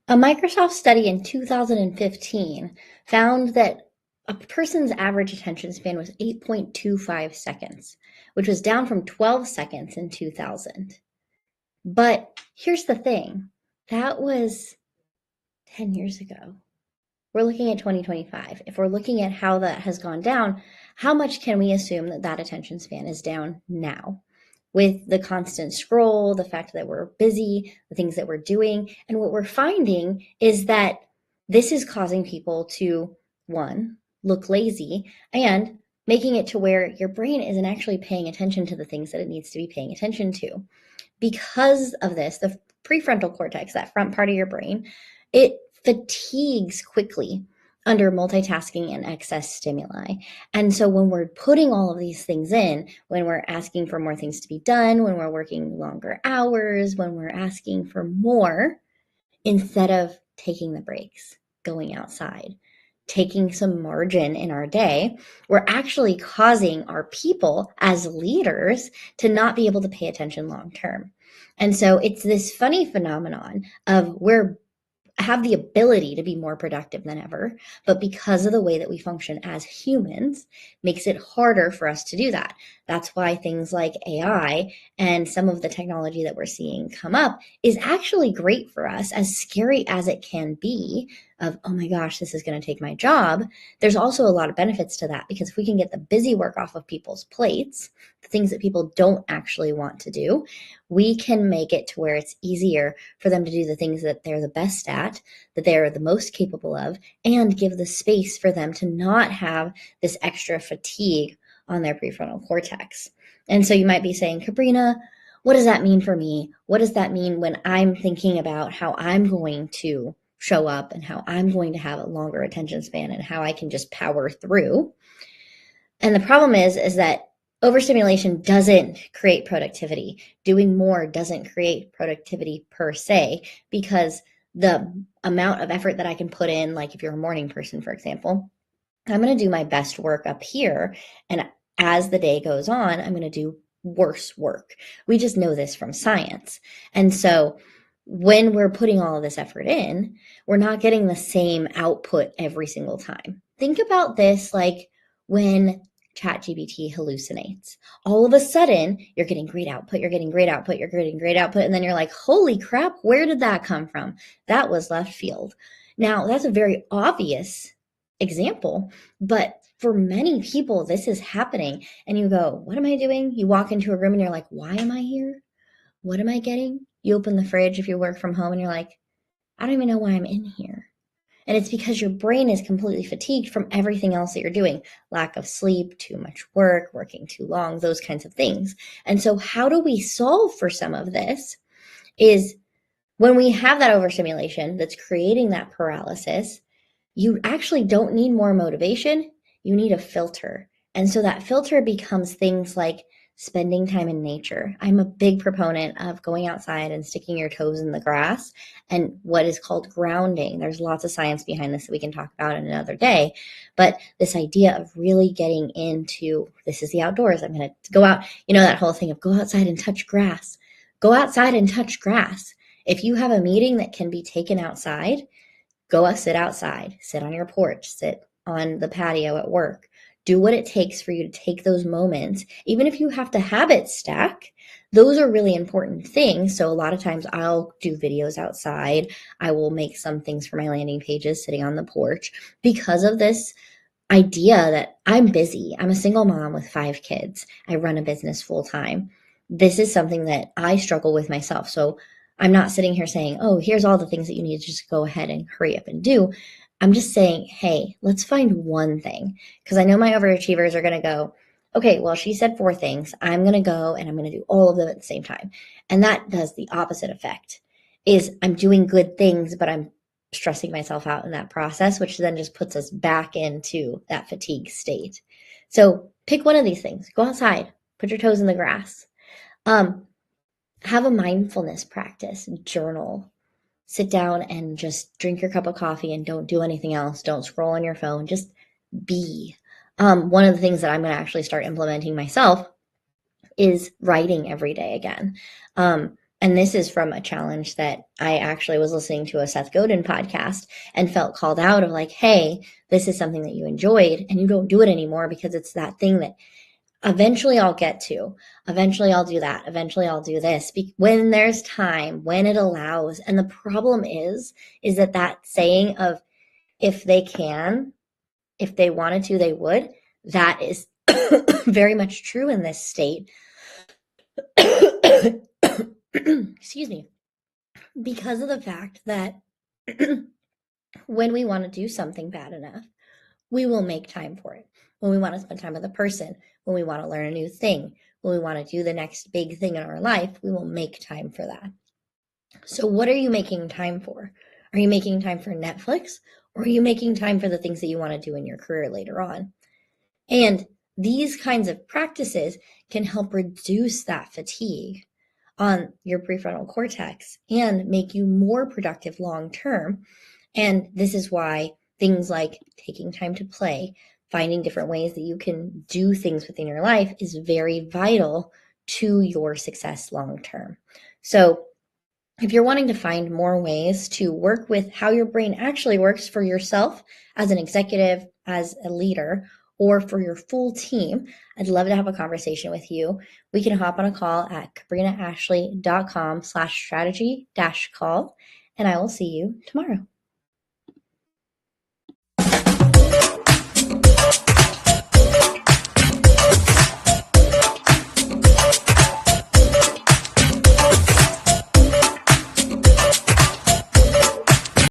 A Microsoft study in 2015 found that a person's average attention span was 8.25 seconds, which was down from 12 seconds in 2000. But here's the thing, that was 10 years ago. We're looking at 2025. If we're looking at how that has gone down, how much can we assume that that attention span is down now? With the constant scroll, the fact that we're busy, the things that we're doing. And what we're finding is that this is causing people to, one, look lazy, and making it to where your brain isn't actually paying attention to the things that it needs to be paying attention to. Because of this, the prefrontal cortex, that front part of your brain, it fatigues quickly under multitasking and excess stimuli. And so when we're putting all of these things in, when we're asking for more things to be done, when we're working longer hours, when we're asking for more, instead of taking the breaks, going outside, taking some margin in our day, we're actually causing our people as leaders to not be able to pay attention long term. And so it's this funny phenomenon of we're have the ability to be more productive than ever, but because of the way that we function as humans, makes it harder for us to do that. That's why things like AI and some of the technology that we're seeing come up is actually great for us, as scary as it can be of, oh my gosh, this is going to take my job. There's also a lot of benefits to that, because if we can get the busy work off of people's plates, the things that people don't actually want to do, we can make it to where it's easier for them to do the things that they're the best at, that they're the most capable of, and give the space for them to not have this extra fatigue on their prefrontal cortex. And so you might be saying, Kabrina, what does that mean for me? What does that mean when I'm thinking about how I'm going to show up and how I'm going to have a longer attention span and how I can just power through? And the problem is that overstimulation doesn't create productivity. Doing more doesn't create productivity per se, because the amount of effort that I can put in, like if you're a morning person, for example, I'm going to do my best work up here. And as the day goes on, I'm going to do worse work. We just know this from science. And so when we're putting all of this effort in, we're not getting the same output every single time. Think about this like when ChatGPT hallucinates. All of a sudden, you're getting great output, you're getting great output, you're getting great output, and then you're like, holy crap, where did that come from? That was left field. Now, that's a very obvious example, but for many people, this is happening. And you go, what am I doing? You walk into a room and you're like, why am I here? What am I getting? You open the fridge if you work from home and you're like, I don't even know why I'm in here. And it's because your brain is completely fatigued from everything else that you're doing. Lack of sleep, too much work, working too long, those kinds of things. And so how do we solve for some of this is when we have that overstimulation that's creating that paralysis, you actually don't need more motivation. You need a filter. And so that filter becomes things like spending time in nature. I'm a big proponent of going outside and sticking your toes in the grass and what is called grounding. There's lots of science behind this that we can talk about in another day. But this idea of really getting into this is the outdoors. I'm going to go out, that whole thing of go outside and touch grass. Go outside and touch grass. If you have a meeting that can be taken outside, go sit outside, sit on your porch, sit on the patio at work. Do what it takes for you to take those moments. Even if you have to habit stack, those are really important things. So a lot of times I'll do videos outside. I will make some things for my landing pages sitting on the porch because of this idea that I'm busy. I'm a single mom with 5 kids. I run a business full time. This is something that I struggle with myself. So I'm not sitting here saying, oh, here's all the things that you need to just go ahead and hurry up and do. I'm just saying, hey, let's find one thing. Because I know my overachievers are going to go, okay, well, she said 4 things. I'm going to go and I'm going to do all of them at the same time. And that does the opposite effect, is I'm doing good things, but I'm stressing myself out in that process, which then just puts us back into that fatigue state. So pick one of these things. Go outside, put your toes in the grass. Have a mindfulness practice, journal, sit down and just drink your cup of coffee and don't do anything else. Don't scroll on your phone, just be. One of the things that I'm going to actually start implementing myself is writing every day again. And this is from a challenge that I actually was listening to a Seth Godin podcast and felt called out of like, hey, this is something that you enjoyed and you don't do it anymore because it's that thing that eventually I'll get to. Eventually I'll do that. Eventually I'll do this when there's time, when it allows. And the problem is that saying of if they can, if they wanted to, they would, that is very much true in this state. Excuse me. Because of the fact that when we want to do something bad enough, we will make time for it. When we want to spend time with a person, when we want to learn a new thing, when we want to do the next big thing in our life, we will make time for that. So what are you making time for? Are you making time for Netflix? Or are you making time for the things that you want to do in your career later on? And these kinds of practices can help reduce that fatigue on your prefrontal cortex and make you more productive long term. And this is why things like taking time to play, finding different ways that you can do things within your life is very vital to your success long term. So if you're wanting to find more ways to work with how your brain actually works for yourself as an executive, as a leader, or for your full team, I'd love to have a conversation with you. We can hop on a call at kabrinaashley.com/strategy-call, and I will see you tomorrow.